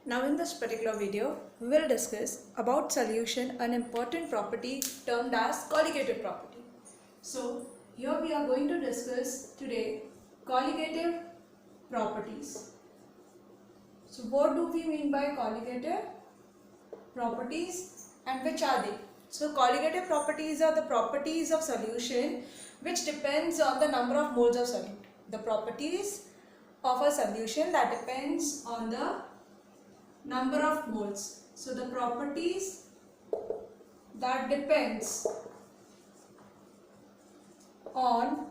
Now in this particular video, we will discuss about solution, an important property termed as colligative property. So here we are going to discuss today colligative properties. So what do we mean by colligative properties and which are they? So colligative properties are the properties of solution which depends on the number of moles of solute. The properties of a solution that depends on the number of moles. So the properties that depends on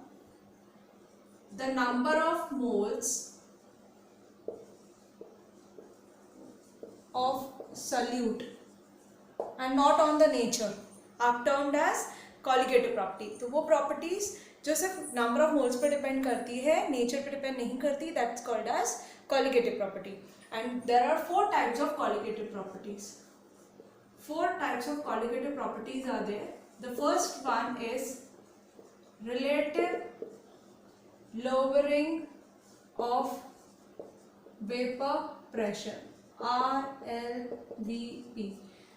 the number of moles of solute and not on the nature are termed as colligative property. तो वो properties जो सिर्फ number of moles पे depend करती है, nature पे depend नहीं करती, that's called as colligative property. And there are four types of colligative properties. Four types of colligative properties are there. The first one is relative lowering of vapor pressure, RLVP,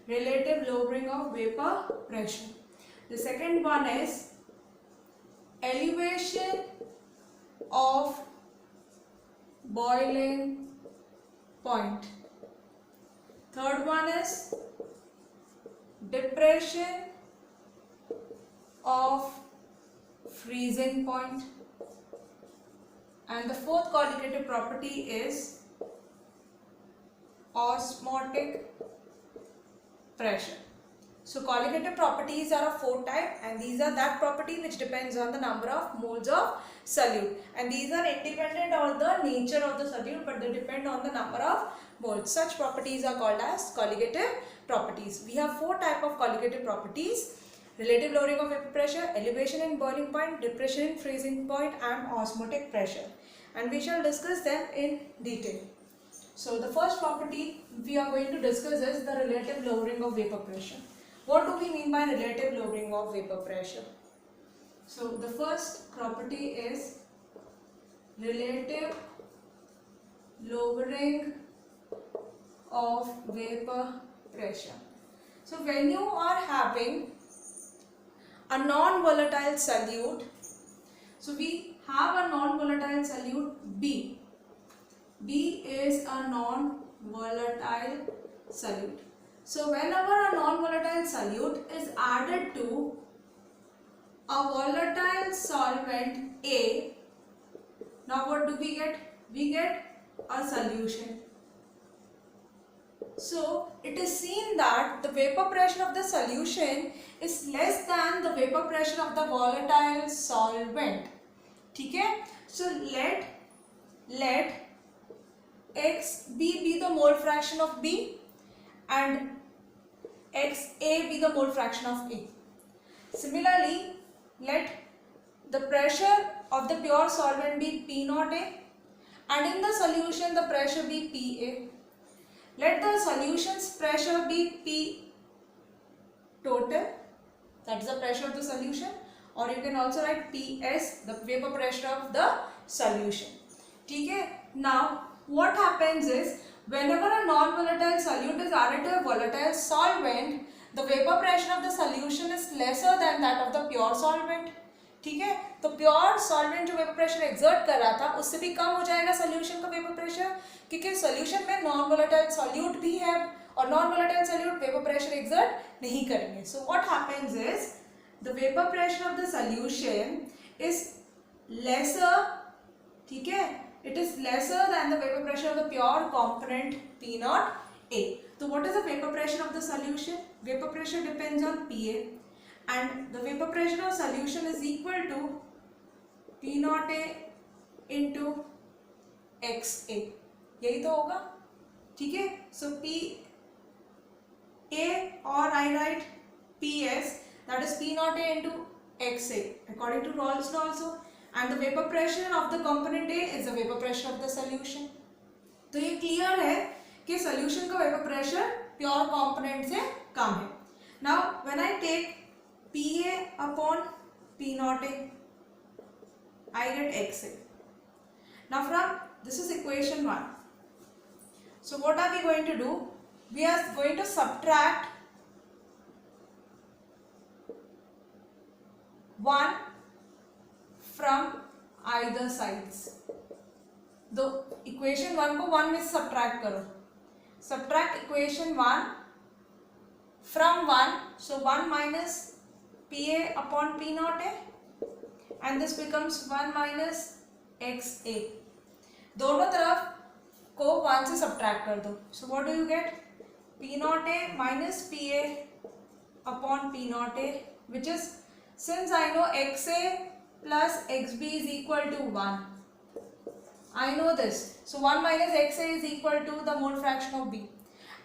relative lowering of vapor pressure. The second one is elevation of boiling point. Third one is depression of freezing point. And the fourth colligative property is osmotic pressure. So colligative properties are of four types, and these are that property which depends on the number of moles of solute, and these are independent of the nature of the solute, but they depend on the number of moles. Such properties are called as colligative properties. We have four types of colligative properties: relative lowering of vapor pressure, elevation in boiling point, depression in freezing point, and osmotic pressure, and we shall discuss them in detail. So the first property we are going to discuss is the relative lowering of vapor pressure. What do we mean by relative lowering of vapor pressure? So the first property is relative lowering of vapor pressure. So when you are having a non-volatile solute, so we have a non-volatile solute B. B is a non-volatile solute. So whenever a non-volatile solute is added to a volatile solvent A, now what do we get? We get a solution. So it is seen that the vapor pressure of the solution is less than the vapor pressure of the volatile solvent. ठीक है? So let XB be the mole fraction of B and XA be the mole fraction of A. Similarly, let the pressure of the pure solvent be P0A and in the solution the pressure be PA. Let the solution's pressure be P total, that is the pressure of the solution, or you can also write PS, the vapor pressure of the solution. ठीक है? Now what happens is, whenever a non-volatile solute is added to a volatile solvent, the vapor pressure of the solution is lesser than that of the pure solvent. ठीक है? तो pure solvent जो vapour pressure exert कर रहा था उससे भी कम हो जाएगा सोल्यूशन का वेपर प्रेशर, क्योंकि सोल्यूशन में नॉन वोलेटाइल सॉल्यूट भी है और non volatile solute vapour pressure exert नहीं करेंगे. सो what happens is the vapour pressure of the solution is lesser. ठीक है? It is lesser than the vapor pressure of the pure component P0A. So what is the vapor pressure of the solution? Vapor pressure depends on PA, and the vapor pressure of solution is equal to P0A into XA. यही तो होगा. ठीक है? So PA, or I write PS, that is P0A into XA according to Raoult's law also. And the vapor pressure of the component A is the vapor pressure of the solution. तो ये clear है कि solution का vapor pressure pure component से कम है. Now when I take PA upon P0A, I get XA. Now from this is equation 1. So what are we going to do? We are going to subtract 1 from either sides. तो equation 1 को 1 में से subtract करो. Subtract equation 1 from 1. So 1 minus PA upon P naught A, and this becomes 1 minus XA. दोनों तरफ को 1 से subtract कर दो. So what do you get? P naught A minus PA upon P naught A, which is, since I know XA plus XB is equal to 1, I know this. So 1 minus XA is equal to the mole fraction of B.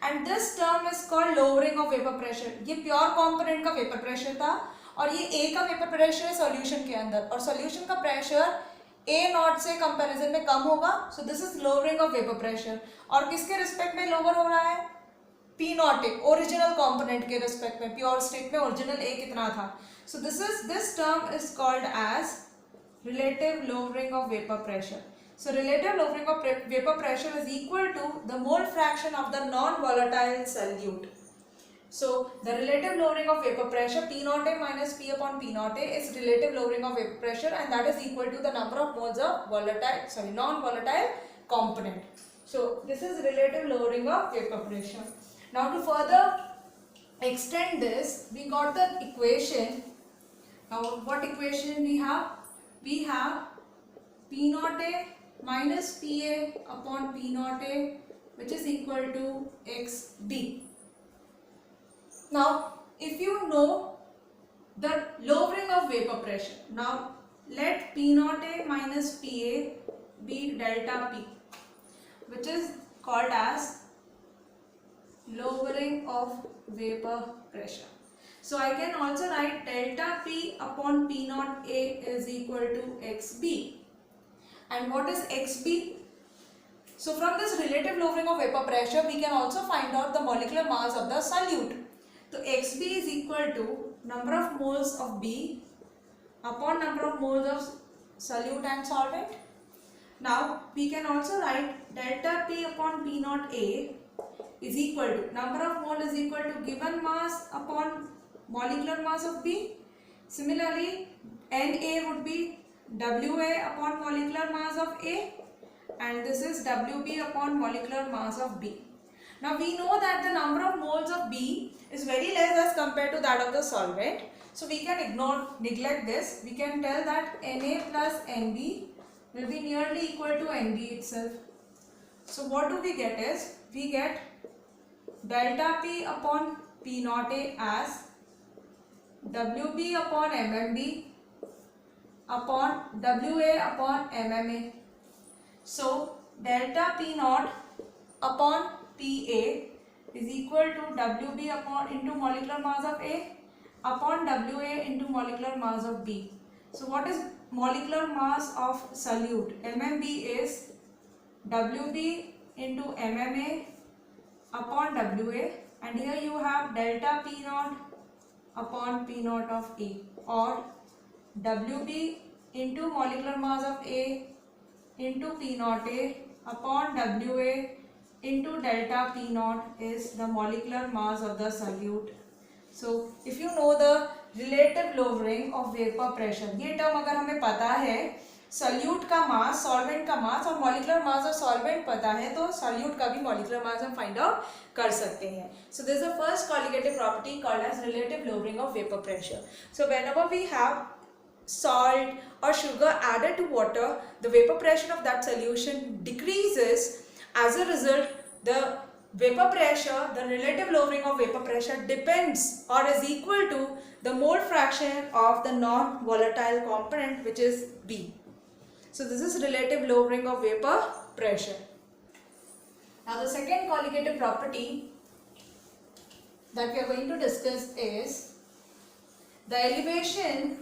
And this term is called lowering of vapor pressure. ये pure component का vapour pressure था और ये A का vapour pressure है solution के अंदर, और सॉल्यूशन का प्रेशर A नॉट से कंपैरिजन में कम होगा. So this is lowering of vapour pressure. और किसके रिस्पेक्ट में लोअर हो रहा है? P naught A, original component के रिस्पेक्ट में. प्योर स्टेट में ओरिजिनल A कितना था? So this term is called as relative lowering of vapour pressure. So relative lowering of vapor pressure is equal to the mole fraction of the non-volatile solute. So the relative lowering of vapor pressure P naught A minus P upon P naught A is relative lowering of vapor pressure, and that is equal to the number of moles of non-volatile component. So this is relative lowering of vapor pressure. Now to further extend this, we got the equation. Now what equation we have? We have P naught A minus PA upon P naught A, which is equal to XB. Now if you know the lowering of vapor pressure, now let P naught A minus PA be delta P, which is called as lowering of vapor pressure. So I can also write delta P upon P naught A is equal to XB. And what is XB? So from this relative lowering of vapor pressure, we can also find out the molecular mass of the solute. So XB is equal to number of moles of B upon number of moles of solute and solvent. Now we can also write delta P upon P naught A is equal to number of mole is equal to given mass upon molecular mass of B. Similarly, Na would be WA upon molecular mass of A, and this is WB upon molecular mass of B. Now we know that the number of moles of B is very less as compared to that of the solvent, so we can neglect this. We can tell that Na plus Nb will be nearly equal to Nb itself. So what do we get is, we get delta P upon P naught A as WB upon MMB upon WA upon MMA. So delta P naught upon PA is equal to WB upon into molecular mass of A upon WA into molecular mass of B. So what is molecular mass of solute? MMB is WB into MMA upon WA, and here you have delta P naught upon P naught of A, or WB into molecular mass of A into P naught A upon WA into delta P naught is the molecular mass of the solute. So if you know the relative lowering of vapor pressure, ये term अगर हमें पता है, solute का mass, solvent का mass और molecular mass of solvent पता है, तो solute का भी molecular mass हम find out कर सकते हैं. So this is the first colligative property called as relative lowering of vapor pressure. So whenever we have salt or sugar added to water, the vapor pressure of that solution decreases. As a result, the vapor pressure, the relative lowering of vapor pressure depends or is equal to the mole fraction of the non-volatile component, which is B. So this is relative lowering of vapor pressure. Now the second colligative property that we are going to discuss is the elevation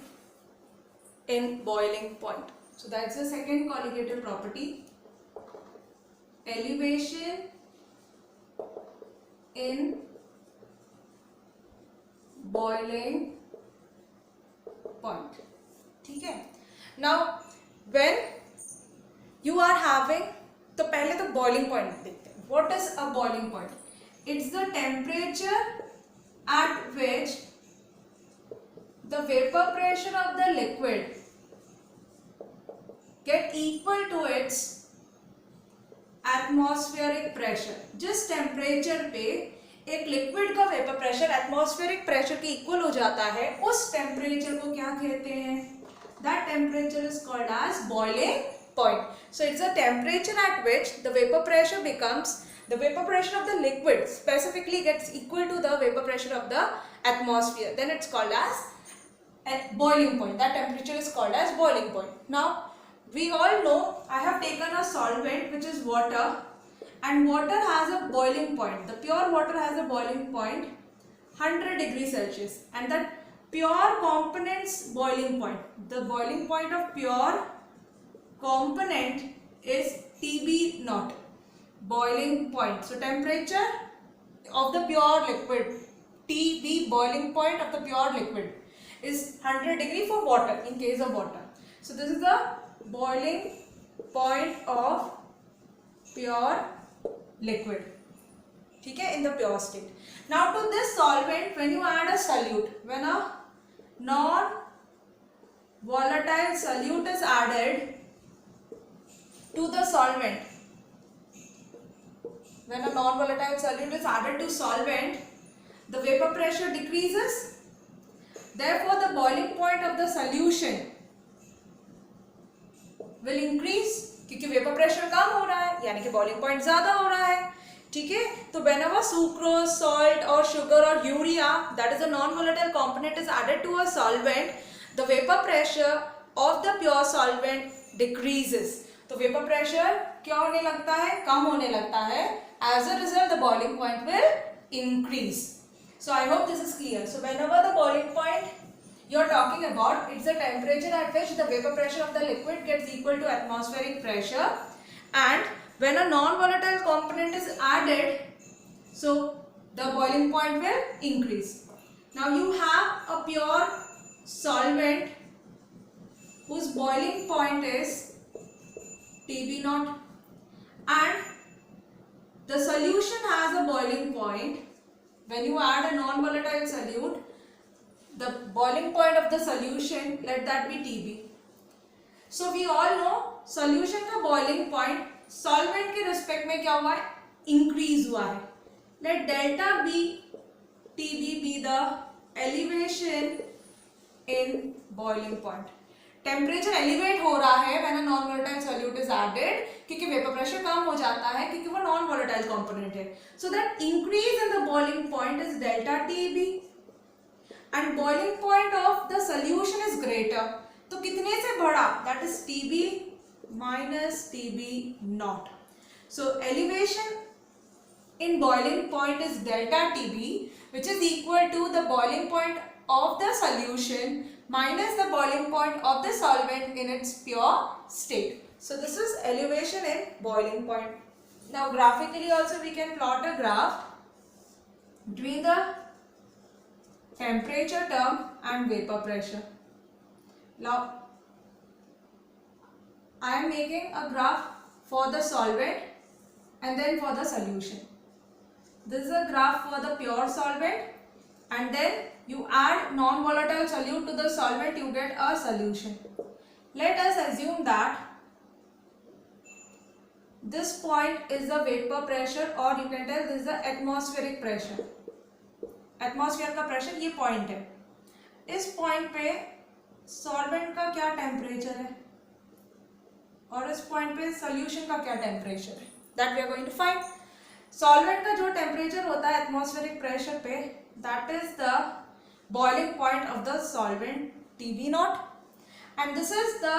in boiling point. So that's the second colligative property, elevation in boiling point. ठीक है. Now when you are having, तो पहले तो boiling point देखते हैं. What is a boiling point? It's the temperature at which the vapor pressure of the liquid get equal to its atmospheric pressure. जिस temperature पे एक लिक्विड का vapour pressure atmospheric pressure के इक्वल हो जाता है, उस टेम्परेचर को क्या कहते हैं? That temperature is called as boiling point. So it's the temperature at which the vapor pressure becomes, the vapor pressure of the liquid specifically gets equal to the vapor pressure of the atmosphere. Then it's called as a boiling point. That temperature is called as boiling point. Now we all know, I have taken a solvent which is water, and water has a boiling point. The pure water has a boiling point 100 degrees Celsius, and that pure component's boiling point, the boiling point of pure component is TB naught, boiling point. So temperature of the pure liquid, TB boiling point of the pure liquid is 100 degree for water, in case of water. So this is the boiling point of pure liquid, ठीक है, in the pure state. Now to this solvent, when you add a solute, when a non-volatile solute is added to the solvent, when a non-volatile solute is added to solvent, the vapor pressure decreases. Therefore, the boiling point of the solution will increase, क्योंकि vapour pressure कम हो रहा है, यानी कि boiling point ज्यादा हो रहा है, ठीक है. तो whenever sucrose, salt or sugar or urea, that is a non-volatile component, is added to a solvent, the vapor pressure of the pure solvent decreases. तो वेपर प्रेशर क्या होने लगता है? कम होने लगता है. As a result, the boiling point will increase. So I hope this is clear. So whenever the boiling point you are talking about, it's the temperature at which the vapor pressure of the liquid gets equal to atmospheric pressure, and when a non-volatile component is added, so the boiling point will increase. Now you have a pure solvent whose boiling point is TB naught, and the solution has a boiling point. When you add a non-volatile solute, the boiling point of the solution, let that be TB. So we all know solution का boiling point solvent के respect में क्या हुआ है? Increase हुआ है. Let delta B TB be the elevation in boiling point. Temperature elevate हो रहा है when a non-volatile solute is added, क्योंकि vapor pressure कम हो जाता है, क्योंकि वो non-volatile component है. So that increase in the boiling point is delta TB. And boiling point of the solution is greater. तो कितने से बड़ा? That is TB minus TB naught. So elevation in boiling point is delta TB, which is equal to the boiling point of the solution minus the boiling point of the solvent in its pure state. So this is elevation in boiling point. Now graphically also we can plot a graph between the temperature term and vapor pressure. Now I am making a graph for the solvent and then for the solution. This is a graph for the pure solvent, and then you add non-volatile solute to the solvent, you get a solution. Let us assume that this point is the vapor pressure, or you can tell this is the atmospheric pressure. Atmosphere का pressure ये point है. इस point पे solvent का क्या temperature है और इस पॉइंट पे सॉल्यूशन का क्या टेम्परेचर है, that we are going to find. Solvent का जो टेम्परेचर होता है एटमॉस्फेरिक प्रेशर पे, that is the boiling point of the solvent TB naught, and this is the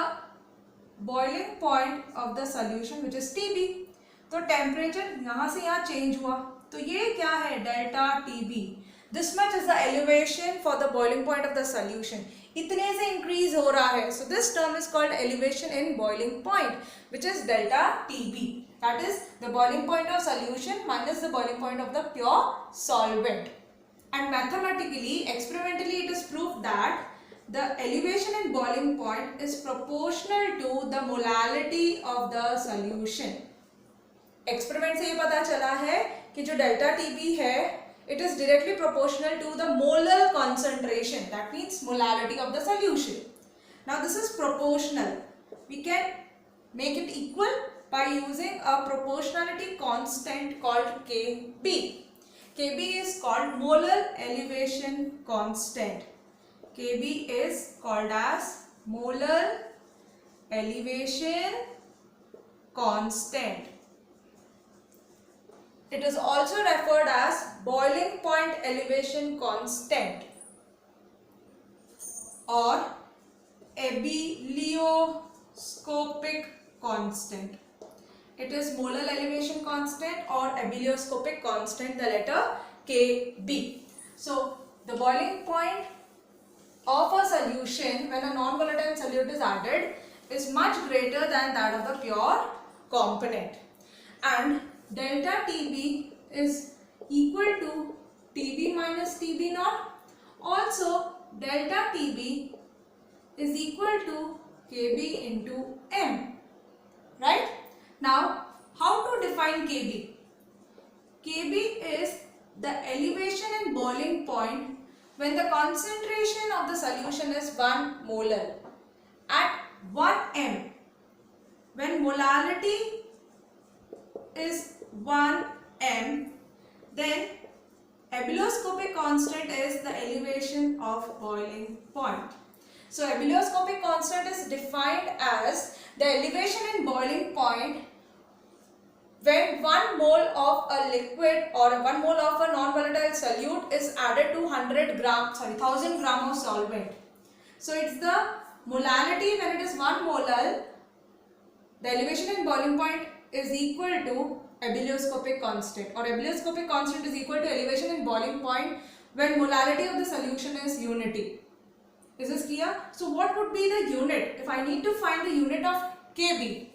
boiling point of the solution which is TB. तो temperature यहाँ से यहाँ change हुआ, तो ये क्या है? Delta TB. This much is the elevation for the boiling point of the solution. इतने से increase हो रहा है. So this term is called elevation in boiling point, which is delta TB. That is the boiling point of solution minus the boiling point of the pure solvent. And mathematically, experimentally, it is proved that the elevation in boiling point is proportional to the molality of the solution. Experiment से ये पता चला है कि जो delta TB है it is directly proportional to the molar concentration, that means molarity of the solution. Now this is proportional. We can make it equal by using a proportionality constant called Kb. Kb is called molar elevation constant. Kb is called as molar elevation constant. It is also referred as boiling point elevation constant or ebullioscopic constant. It is molar elevation constant or ebullioscopic constant, the letter Kb. So the boiling point of a solution when a non-volatile solute is added is much greater than that of the pure component, and delta Tb is equal to Tb minus Tb naught. Also delta Tb is equal to Kb into m. Right? Now how to define Kb? Kb is the elevation and boiling point when the concentration of the solution is 1 molar at 1 m, when molarity is 1 m, then ebullioscopic constant is the elevation of boiling point. So ebullioscopic constant is defined as the elevation in boiling point when 1 mole of a liquid or 1 mole of a non-volatile solute is added to 1000 gram of solvent. So it's the molarity when it is 1 molar, the elevation in boiling point is equal to ebullioscopic constant, or ebullioscopic constant is equal to elevation in boiling point when molarity of the solution is unity. Is this clear? So what would be the unit? If I need to find the unit of Kb,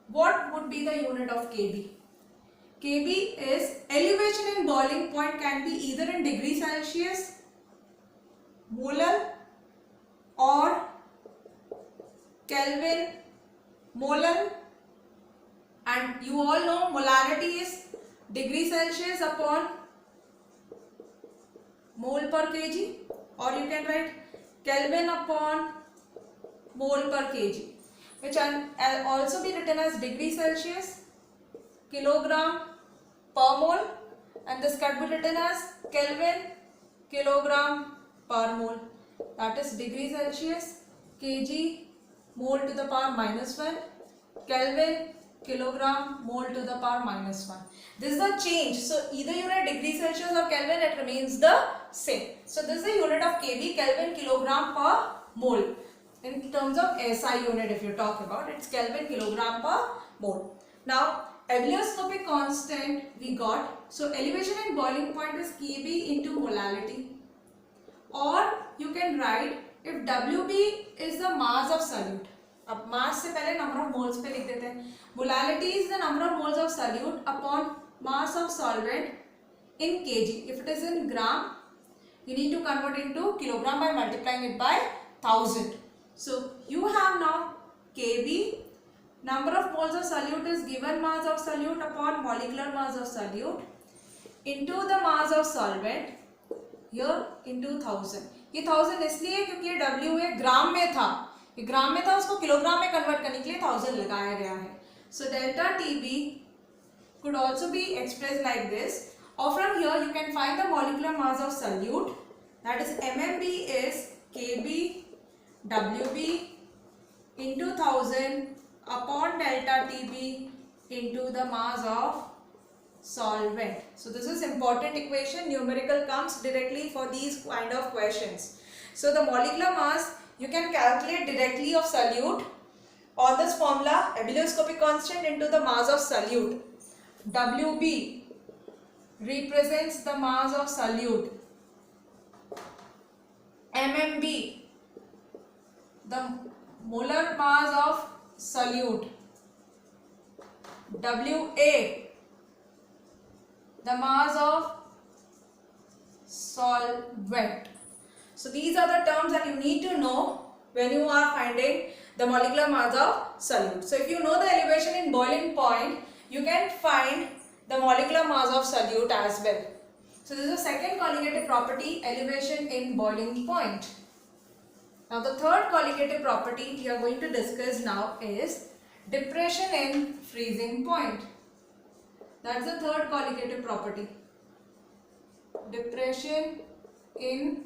what would be the unit of Kb? Kb is elevation in boiling point, can be either in degree Celsius, molar or Kelvin, molar, and you all know molarity is degree Celsius upon mole per kg, or you can write Kelvin upon mole per kg, which can also be written as degree Celsius, kilogram per mole, and this can be written as Kelvin kilogram per mole, that is degree Celsius, kg mole to the power minus 1, Kelvin kilogram mole to the power minus 1. This is the change. So either you write degree Celsius or Kelvin, it remains the same. So this is the unit of Kb, Kelvin kilogram per mole. In terms of SI unit, if you talk about, it's Kelvin kilogram per mole. Now ebullioscopic constant we got. So elevation and boiling point is Kb into molarity, or you can write if Wb is the mass of solute. अब mass से पहले number of moles पे लिख देते हैं. Molarity is the number of moles of solute upon mass of solvent in kg. If it is in gram, you need to convert into kilogram by multiplying it by 1000. So you have now Kb, number of moles of solute is given mass of solute upon molecular mass of solute into the mass of solvent, here into 1000. ये 1000 इसलिए क्योंकि ये W है ग्राम में था, ये ग्राम में था, उसको किलोग्राम में कन्वर्ट करने के लिए 1000 लगाया गया है. So delta Tb could also be expressed like this, or from here you can find the molecular mass of solute, that is MMB is Kb Wb into 1000 upon delta Tb into the mass of solvent. So this is important equation, numerical comes directly for these kind of questions. So the molecular mass you can calculate directly of solute on this formula, ebullioscopic constant into the mass of solute. Wb represents the mass of solute. MMB the molar mass of solute. Wa the mass of solvent. So these are the terms that you need to know when you are finding the molecular mass of solute. So if you know the elevation in boiling point, you can find the molecular mass of solute as well. So this is the second colligative property, elevation in boiling point. Now the third colligative property we are going to discuss now is depression in freezing point. That's the third colligative property. Depression in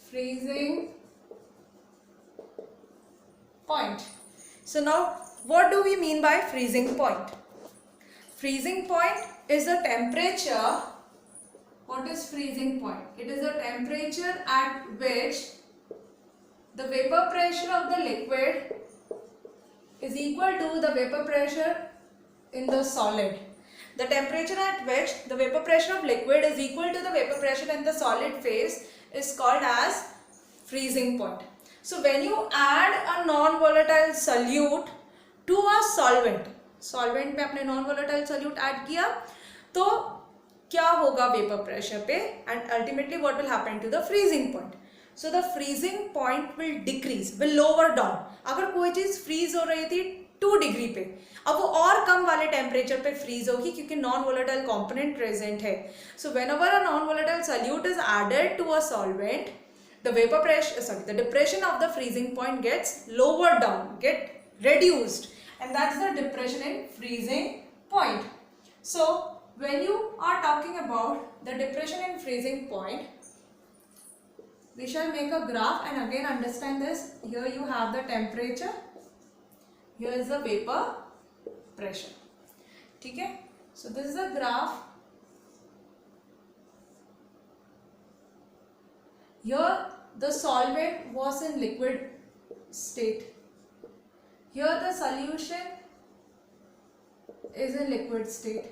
freezing point. So now what do we mean by freezing point? Freezing point is the temperature. What is freezing point? It is the temperature at which the vapor pressure of the liquid is equal to the vapor pressure in the solid. The temperature at which the vapor pressure of liquid is equal to the vapor pressure in the solid phase is called as freezing point. So when you add a non-volatile solute to a solvent पे आपने non-volatile solute add किया तो क्या होगा vapor pressure पे, and ultimately what will happen to the freezing point? So the freezing point will decrease, will lower down. अगर कोई चीज freeze हो रही थी 2 डिग्री पे, अब वो और कम वाले टेम्परेचर पे फ्रीज होगी क्योंकि नॉन वोलेटाइल कंपोनेंट प्रेजेंट है. So whenever a non volatile solute is added to a solvent, the vapor pressure, the depression of the freezing point gets lowered down, get reduced, and that's the depression in freezing point. So when you are talking about the depression in freezing point, we shall make a graph and again understand this. Here you have the temperature, here is the vapor pressure. ठीक है? So this is a graph. Here the solvent was in liquid state. Here the solution is in liquid state.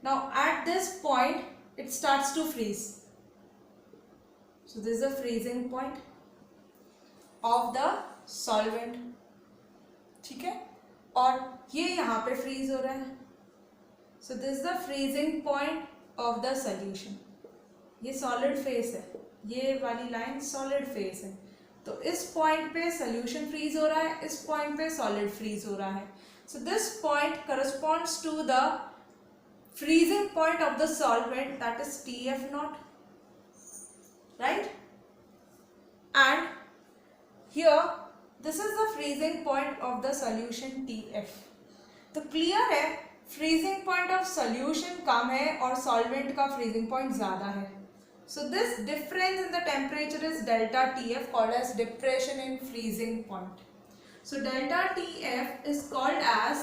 Now at this point it starts to freeze. So this is the freezing point of the solvent. ठीक है? और ये यहाँ पे freeze हो रहा है. So this is the freezing point of the solution. ये solid phase है, ये वाली लाइन सॉलिड फेज है. तो इस पॉइंट पे सोल्यूशन फ्रीज हो रहा है, इस पॉइंट पे सॉलिड फ्रीज हो रहा है. So this point corresponds to the freezing point of the solvent, that is TF0, right. And here this is the freezing point of the solution TF. तो clear है फ्रीजिंग पॉइंट ऑफ सोल्यूशन कम है और solvent का freezing point ज्यादा है. So this difference in the temperature is delta TF, called as depression in freezing point. So delta TF is called as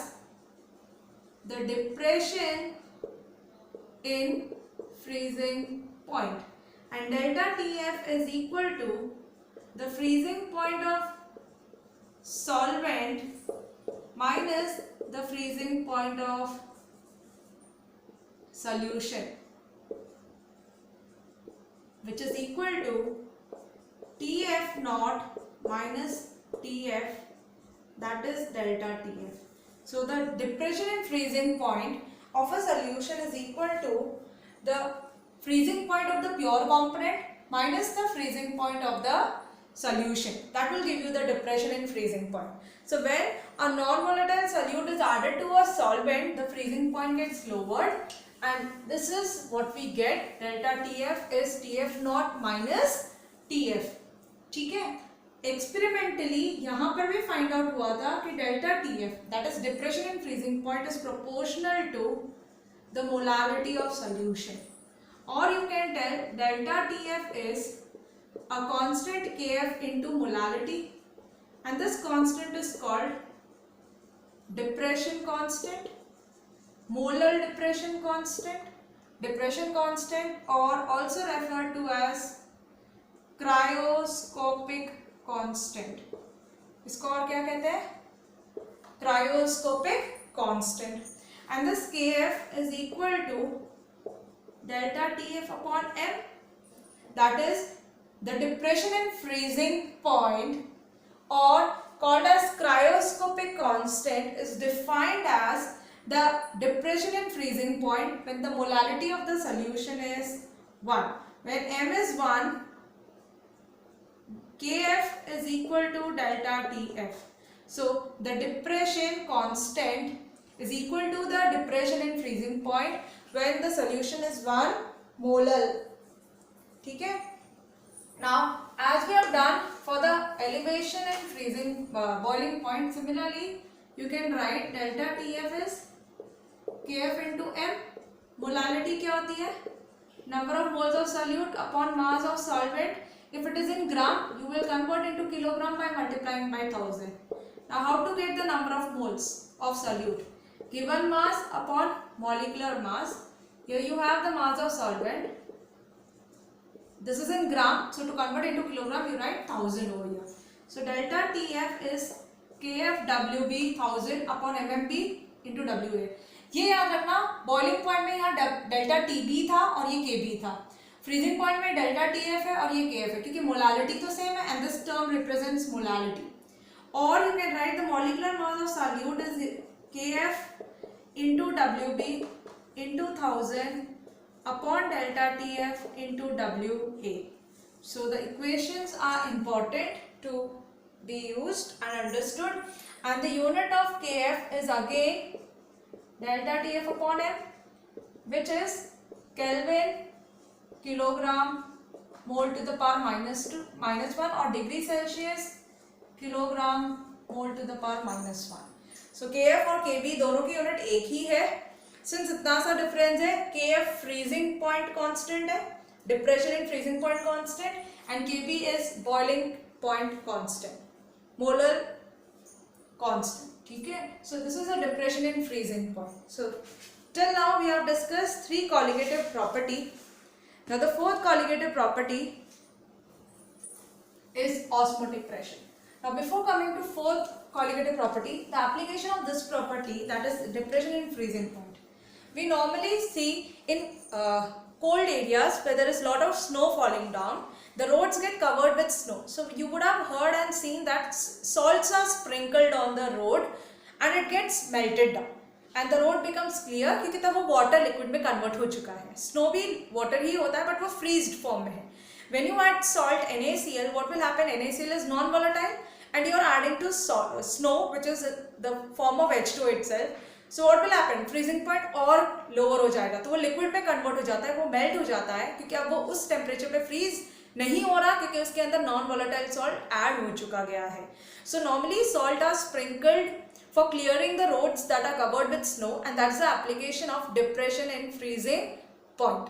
the depression in freezing point, and delta TF is equal to the freezing point of solvent minus the freezing point of solution, which is equal to TF0 minus TF, that is delta TF. So the depression in freezing point of a solution is equal to the freezing point of the pure component minus the freezing point of the solution. That will give you the depression in freezing point. So when a non-volatile solute is added to a solvent, the freezing point gets lowered. And this is what we get. Delta TF is TF0 minus TF. ठीक है? Experimentally यहाँ पर भी find out हुआ था कि delta TF, that is depression in freezing point, is proportional to the molarity of solution. Or you can tell delta TF is a constant Kf into molarity, and this constant is called depression constant, molar depression constant, or also referred to as cryoscopic constant. इसको और क्या कहते हैं? Cryoscopic constant. And this Kf is equal to delta TF upon m. That is the depression in freezing point, or called as cryoscopic constant, is defined as the depression in freezing point when the molarity of the solution is 1. When m is 1, Kf is equal to delta Tf. So the depression constant is equal to the depression in freezing point when the solution is 1 molar. ठीक है. Now as we have done for the elevation and freezing boiling point, similarly you can write delta TF is KF into M. Molality क्या होती है? Number of moles of solute upon mass of solvent. If it is in gram, you will convert into kilogram by multiplying by 1000. Now how to get the number of moles of solute? Given mass upon molecular mass. Here you have the mass of solvent. This is in gram, so to convert into kilogram you write 1000 over here. So delta TF is KFWB 1000 upon MMB into WA. ये याद रखना, boiling point में यहाँ delta TB था और ये KB था. Freezing point में डेल्टा TF है और ये KF है, क्योंकि मोलालिटी तो सेम है and this term represents molality. और you can write the molecular mass of solute is KF into WB into 1000 upon delta TF into WA. So the equations are important to be used and understood, and the unit of KF is again delta TF upon M, which is Kelvin kilogram mole to the power -1 or degree Celsius kilogram mole to the power -1. So KF और KB दोनों की unit एक ही है. Since इतना सा difference है, KF freezing point constant है, depression in freezing point constant, and KB is boiling point constant, molar constant. ठीक है. So this is a depression in freezing point. So till now we have discussed 3 colligative property. Now the fourth colligative property is osmotic pressure. Now before coming to fourth colligative property, the application of this property, that is depression in freezing point, we normally see in cold areas where there is lot of snow falling down. The roads get covered with snow. So you would have heard and seen that salts are sprinkled on the road and it gets melted down and the road becomes clear, क्योंकि तब वो water liquid में convert हो चुका है. Snow भी water ही होता है but वो freezed form में है. When you add salt NaCl, what will happen? NaCl is non-volatile and you are adding to snow, which is the form of H2 itself. So what will happen? Freezing point और lower हो जाएगा, तो वो liquid में convert हो जाता है, वो melt हो जाता है, क्योंकि अब वो उस temperature पे freeze नहीं हो रहा, क्योंकि उसके अंदर नॉन वोलेटाइल सॉल्ट ऐड हो चुका गया है. So normally salt are sprinkled for clearing the roads that are covered with snow, and that is the application of depression in freezing point.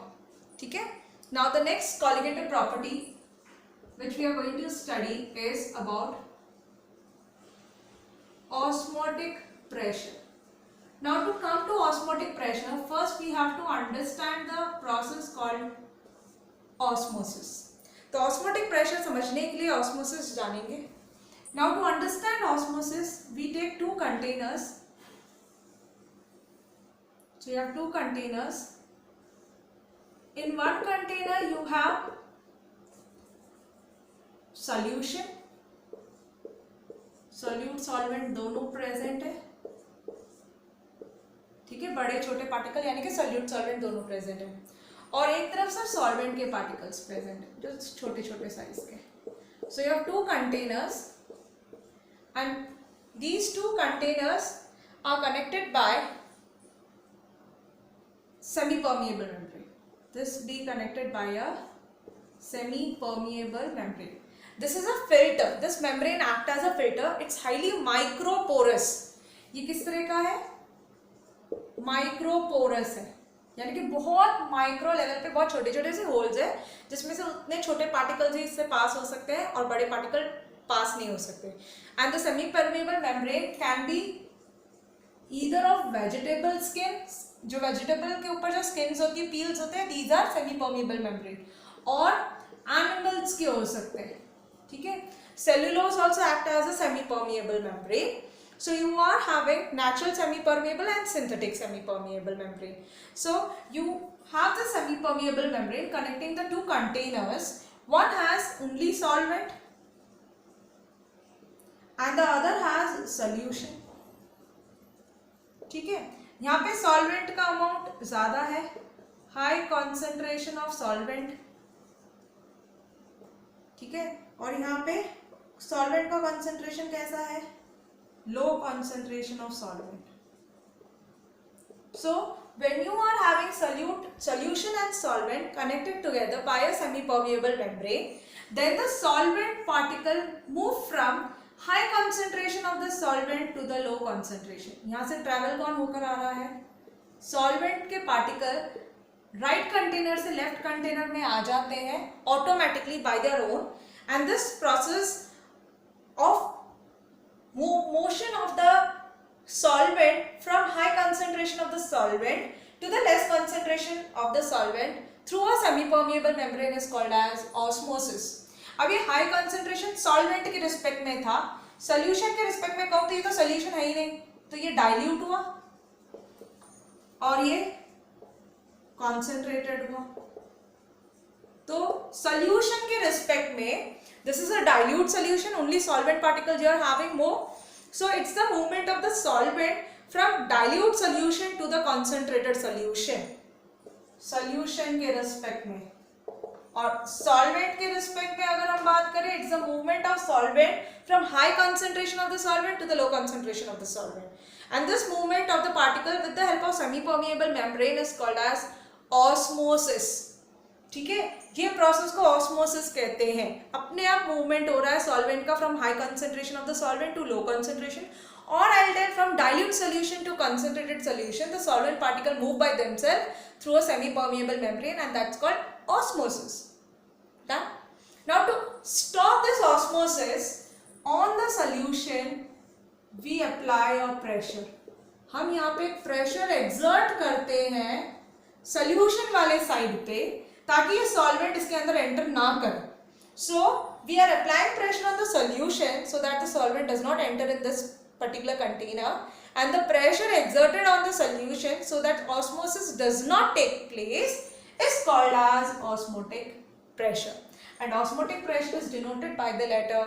ठीक है. Now the next colligative property which we are going to study is about osmotic pressure. Now to come to osmotic pressure, first we have to understand the process called osmosis. तो osmotic pressure समझने के लिए osmosis जानेंगे. Now to understand osmosis we take 2 containers. So you have 2 containers. In one container you have solution, solute solvent दोनों present है. ठीक है. बड़े छोटे पार्टिकल यानी कि solute solvent दोनों प्रेजेंट है, और एक तरफ सिर्फ सॉल्वेंट के पार्टिकल्स प्रेजेंट है जो छोटे छोटे साइज के. So you have 2 containers and these 2 containers are connected by semi-permeable membrane. This be connected by a semi-permeable membrane. This is a filter. This membrane act as a filter. It's highly microporous. ये किस तरह का है? Microporous है, यानी कि बहुत micro level पे बहुत छोटे छोटे से होल्स है जिसमें से उतने छोटे पार्टिकल्स ही इससे पास हो सकते हैं और बड़े पार्टिकल पास नहीं हो सकते. And the semi permeable membrane can be either of vegetable skin, जो वेजिटेबल के ऊपर जो स्किन्स होती है, पील्स होते हैं, these are semi permeable membrane, और एनिमल्स के हो सकते हैं. ठीक है. Cellulose also act as a semi permeable membrane. So you are having natural semi-permeable and synthetic semi-permeable membrane. So you have the semi-permeable membrane connecting the 2 containers. One has only solvent and the other has solution. ठीक है. यहाँ पे solvent का amount ज़्यादा है, high concentration of solvent. ठीक है. और यहाँ पे solvent का concentration कैसा है? लो concentration of solvent. So when you are having solution and solvent connected together by a semi-permeable membrane, then the solvent particle move from high concentration of the solvent to the low concentration. यहाँ से travel कौन होकर आ रहा है? Solvent के particle right container से left container में आ जाते हैं automatically by their own, and this process of motion of the solvent from high concentration of the solvent to the less concentration of the solvent through a semi-permeable membrane is called as osmosis. अब ये high concentration solvent के respect में था, solution के respect में कहूँ तो ये तो solution है ही नहीं, तो ये dilute हुआ और ये concentrated हुआ. तो solution के रिस्पेक्ट में this is a dilute solution, only solvent particles you are having more. So it's the movement of the solvent from dilute solution to the concentrated solution. Solution के respect में और solvent के respect में अगर हम बात करें, it's the movement of solvent from high concentration of the solvent to the low concentration of the solvent. And this movement of the particle with the help of semi-permeable membrane is called as osmosis. ठीक है, ये process को osmosis कहते हैं. अपने आप movement हो रहा है सॉल्वेंट का from high concentration of the solvent to low concentration, और I will tell from dilute solution to concentrated solution the solvent particle move by themselves through a semi permeable membrane and that's called osmosis. Done. Now to stop this osmosis on the solution we apply a pressure. हम यहाँ पे pressure exert करते हैं solution वाले side पे ताकि ये solvent इसके अंदर एंटर ना करे. So we are applying pressure on the solution so that the solvent does not enter in this particular container, and the pressure exerted on the solution so that osmosis does not take place is called as osmotic pressure, and osmotic pressure is denoted by the letter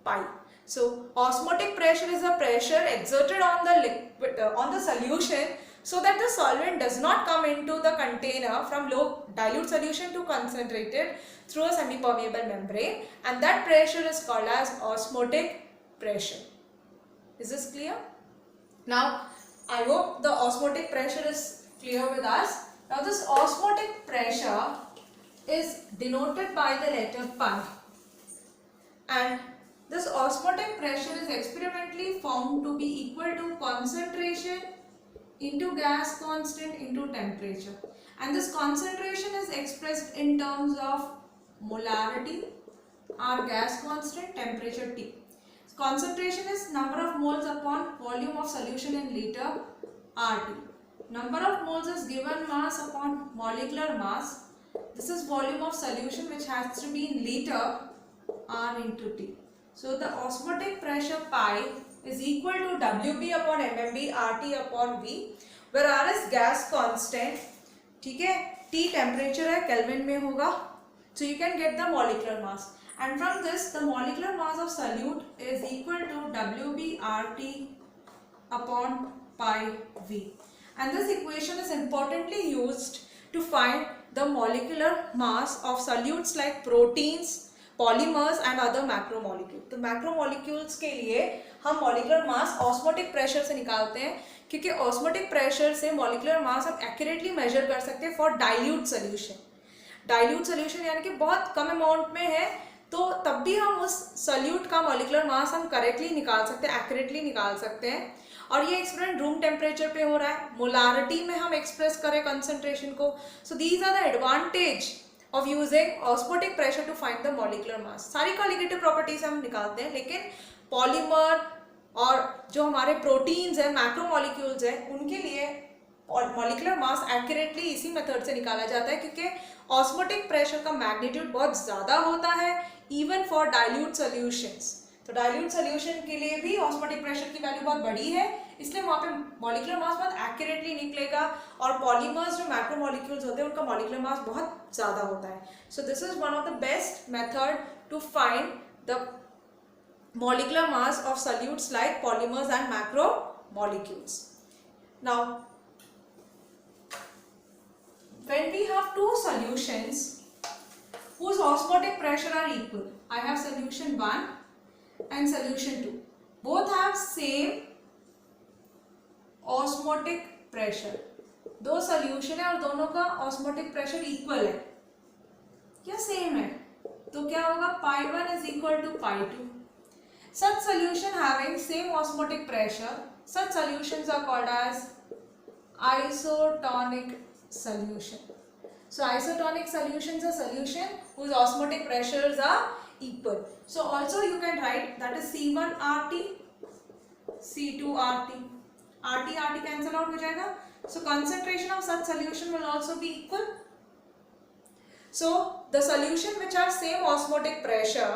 pi. So osmotic pressure is a pressure exerted on the liquid on the solution so that the solvent does not come into the container from low dilute solution to concentrated through a semi-permeable membrane, and that pressure is called as osmotic pressure. Is this clear? Now I hope the osmotic pressure is clear with us. Now this osmotic pressure is denoted by the letter pi, and this osmotic pressure is experimentally found to be equal to concentration into gas constant into temperature, and this concentration is expressed in terms of molarity or gas constant, temperature T. Concentration is number of moles upon volume of solution in liter RT. Number of moles is given mass upon molecular mass. This is volume of solution which has to be in liter R into T. So the osmotic pressure pi is equal to WB upon MMB RT upon V, where R is gas constant, ठीक है, T temperature है, Kelvin में होगा. So you can get the molecular mass. And from this, the molecular mass of solute is equal to WB RT upon pi V. And this equation is importantly used to find the molecular mass of solutes like proteins, polymers and other macromolecules. तो macromolecules के लिए हम molecular mass osmotic pressure से निकालते हैं, क्योंकि osmotic pressure से molecular mass हम accurately measure कर सकते हैं for dilute solution. Dilute solution यानी कि बहुत कम amount में है, तो तब भी हम उस सॉल्यूट का मॉलिक्यूलर मास हम करेक्टली निकाल सकते हैं, एक्यूरेटली निकाल सकते हैं. और ये एक्सपेरिमेंट रूम टेम्परेचर पे हो रहा है, मोलारिटी में हम एक्सप्रेस करें कंसंट्रेशन को. So these are the advantage of using osmotic pressure to find the molecular mass. सारी क्वालिटेटिव प्रॉपर्टीज हम निकालते हैं, लेकिन पॉलीमर और जो हमारे प्रोटीन्स हैं, मैक्रोमोलिक्यूल्स हैं, उनके लिए मॉलिक्यूलर मास एक्यूरेटली इसी मेथड से निकाला जाता है, क्योंकि ऑस्मोटिक प्रेशर का मैग्नीट्यूड बहुत ज़्यादा होता है इवन फॉर डाइल्यूट सॉल्यूशंस. तो डाइल्यूट सॉल्यूशन के लिए भी ऑस्मोटिक प्रेशर की वैल्यू बहुत बड़ी है, इसलिए वहाँ पे मॉलिक्यूलर मास बहुत एक्यूरेटली निकलेगा, और पॉलीमर्स जो मैक्रोमोलिक्यूल्स होते हैं उनका मॉलिक्यूलर मास बहुत ज़्यादा होता है. So this is one of the best method to find the molecular mass of solutes like polymers and macromolecules. Now, when we have two solutions whose osmotic pressure are equal, I have solution 1 and solution 2. Both have same osmotic pressure. दो solution है और दोनों का osmotic pressure equal है क्या, same है, तो क्या होगा, pi 1 is equal to pi 2. Such solution having same osmotic pressure, such solutions are called as isotonic solution. So isotonic solutions are solution whose osmotic pressures are equal. So also you can write that is C1 RT, C2 RT, RT RT cancel out हो जाएगा. So concentration of such solution will also be equal. So the solution which are same osmotic pressure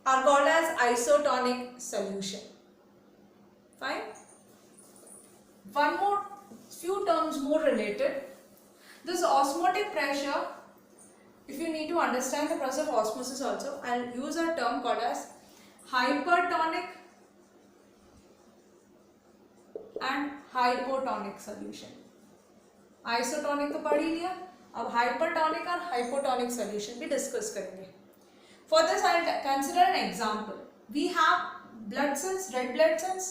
are called as isotonic solution. Fine. One more, few terms more related. This osmotic pressure, if you need to understand the process of osmosis also, I'll use a term called as hypertonic and hypotonic solution. Isotonic तो पढ़ ही लिया, अब hypertonic और hypotonic solution भी discuss करेंगे. For this, I'll consider an example. We have blood cells, red blood cells.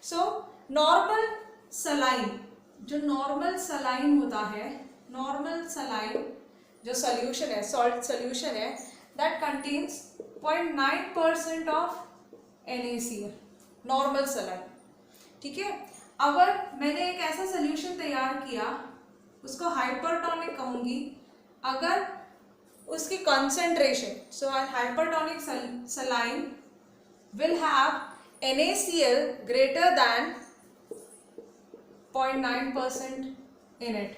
So, normal saline, जो normal saline होता है, normal saline जो solution है, salt solution है, that contains 0.9% of NaCl, normal saline. ठीक है? अगर मैंने एक ऐसा solution तैयार किया, उसको hypertonic कहूँगी, अगर उसकी concentration, so a hypertonic saline will have NaCl greater than 0.9% in it,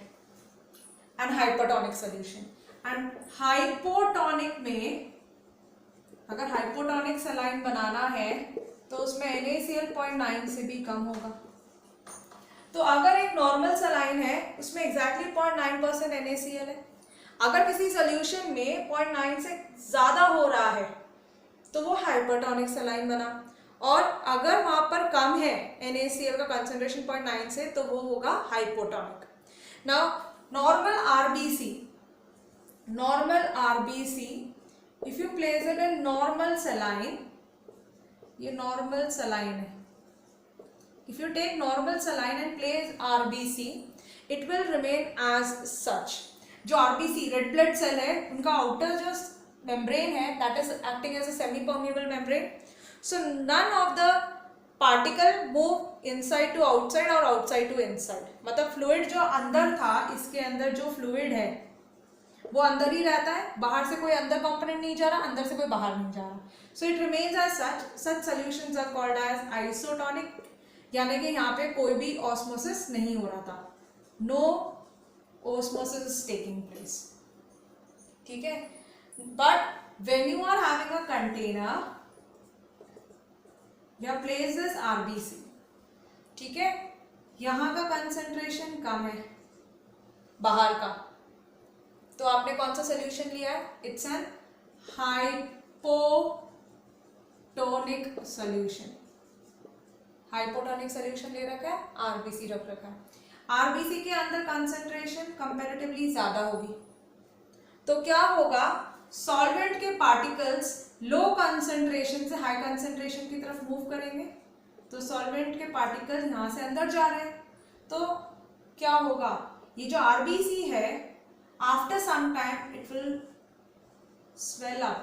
and hypertonic solution. And hypotonic में अगर hypotonic saline बनाना है तो उसमें NaCl 0.9 से भी कम होगा. तो अगर एक नॉर्मल saline है उसमें exactly 0.9% NaCl है, अगर किसी सोल्यूशन में 0.9 से ज़्यादा हो रहा है तो वो हाइपरटोनिक सलाइन बना, और अगर वहाँ पर कम है NaCl का कंसंट्रेशन 0.9 से तो वो होगा hypotonic. Now normal RBC if you place it in normal saline, ये नॉर्मल सलाइन है, if you take normal saline and place RBC it will remain as such. जो RBC रेड ब्लड सेल है उनका outer जो membrane है that is acting as a semi permeable membrane. So none of the particle move inside to outside और outside to inside. मतलब fluid जो अंदर था, इसके अंदर जो फ्लूइड है वो अंदर ही रहता है, बाहर से कोई अंदर कंपोनेंट नहीं जा रहा, अंदर से कोई बाहर नहीं जा रहा. So it remains as such solutions are called as isotonic, यानी कि यहाँ पे कोई भी ऑस्मोसिस नहीं हो रहा था, no osmosis is taking place. ठीक है, but when you are having a container, you have placed this RBC. ठीक है, यहाँ का कंसंट्रेशन कम है बाहर का, तो आपने कौन सा सोल्यूशन लिया है, it's an hypotonic solution. Hypotonic solution ले रखा है, RBC रख रखा है. RBC के अंदर कंसंट्रेशन कंपैरेटिवली ज़्यादा होगी, तो क्या होगा, सॉल्वेंट के पार्टिकल्स लो कंसंट्रेशन से हाई कंसंट्रेशन की तरफ मूव करेंगे, तो सॉल्वेंट के पार्टिकल्स यहाँ से अंदर जा रहे हैं, तो क्या होगा, ये जो RBC है after some time it will swell up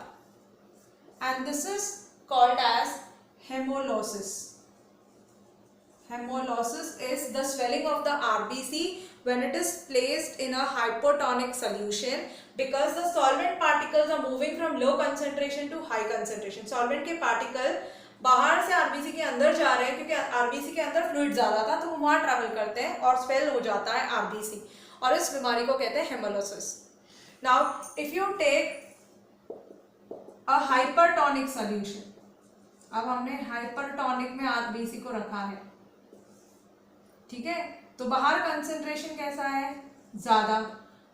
and this is called as haemolysis. Hemolysis is the swelling of the RBC when it is placed in a hypotonic solution because the solvent particles are moving from low concentration to high concentration. Solvent के particle बाहर से RBC के अंदर जा रहे हैं क्योंकि RBC के अंदर फ्लूइड ज़्यादा था तो वो वहाँ ट्रैवल करते हैं और स्वेल हो जाता है RBC, और इस बीमारी को कहते हैं haemolysis. Now if you take a hypertonic solution, अब हमने हाइपरटोनिक में RBC को रखा है, ठीक है, तो बाहर कंसंट्रेशन कैसा है, ज्यादा,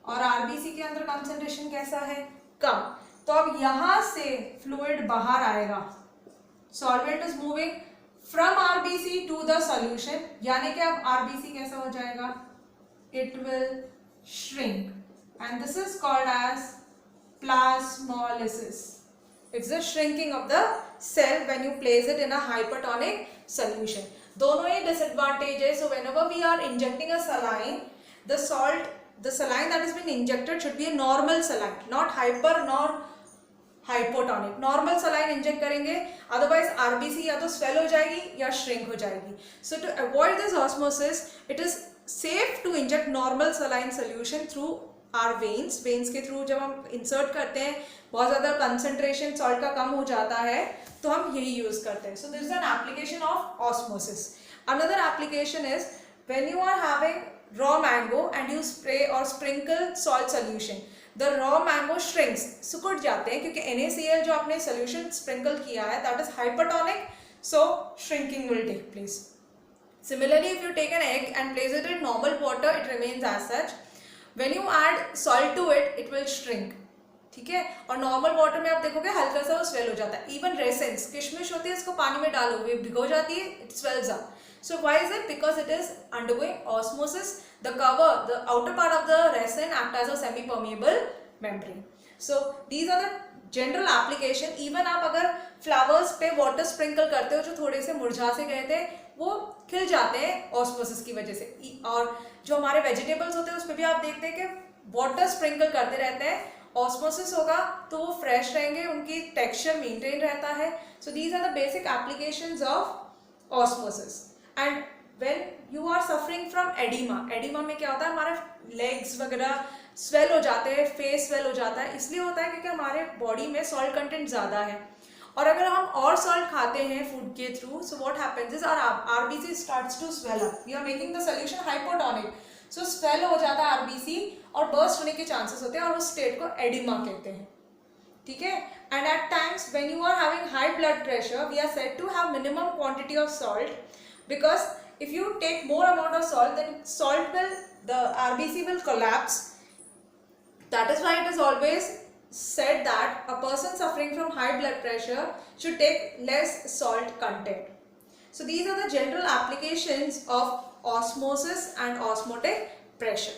और RBC के अंदर कंसंट्रेशन कैसा है, कम. तो अब यहां से फ्लूइड बाहर आएगा, solvent is moving from RBC to the solution, यानी कि अब RBC कैसा हो जाएगा, it will shrink and this is called as plasmolysis. It's the shrinking of the cell when you place it in a hypertonic solution. दोनों ही disadvantage है. So whenever we are injecting a saline, the saline that has been injected should be a normal saline, not hyper nor hypotonic. Normal saline inject करेंगे, otherwise RBC या तो swell हो जाएगी या shrink हो जाएगी. So to avoid this osmosis it is safe to inject normal saline solution through our veins. Veins के through जब हम इंसर्ट करते हैं, बहुत ज़्यादा कंसंट्रेशन सॉल्ट का कम हो जाता है, तो हम यही यूज करते हैं. So this is an application of osmosis. Another application is when you are having raw mango and you spray or sprinkle salt solution, the raw mango shrinks, सिकुड़ जाते हैं, क्योंकि NaCl जो आपने solution sprinkle किया है that is hypertonic, so shrinking will take place. Similarly, if you take an egg and place it in normal water, it remains as such. When you add salt to it, it will shrink. ठीक है. और normal water में आप देखोगे हल्का सा वो swell हो जाता है. इवन रेसेंस, किशमिश होती है, इसको पानी में डालोगे, भिगो जाती है, it swells up. So why is it? Because it is undergoing osmosis. The cover, the outer part of the resin act as a semi-permeable membrane. So these are the general application. Even आप अगर flowers पे water sprinkle करते हो जो थोड़े से मुरझा से गए थे, वो खिल जाते हैं osmosis की वजह से. और जो हमारे vegetables होते हैं उस पर भी आप देखते हैं कि water sprinkle करते रहते हैं, ऑस्मोसिस होगा तो वो फ्रेश रहेंगे, उनकी टेक्सचर मेंटेन रहता है. So these are the basic applications of osmosis. And when you are suffering from oedema, oedema में क्या होता है, हमारे लेग्स वगैरह स्वेल हो जाते हैं, फेस स्वेल हो जाता है. इसलिए होता है क्योंकि हमारे बॉडी में सॉल्ट कंटेंट ज़्यादा है. और अगर हम और सॉल्ट खाते हैं फूड के through, so what happens is our RBC starts to swell up. We are making the solution hypotonic, so swell हो जाता है आरबीसी और बर्स्ट होने के चांसेस होते हैं, और उस स्टेट को एडिमा कहते हैं. ठीक है. And at times when you are having high blood pressure, we are said to have minimum quantity of salt, because if you take more amount of salt, then the RBC will collapse. That is why it is always said that a person suffering from high blood pressure should take less salt content. So these are the general applications of osmosis and osmotic pressure.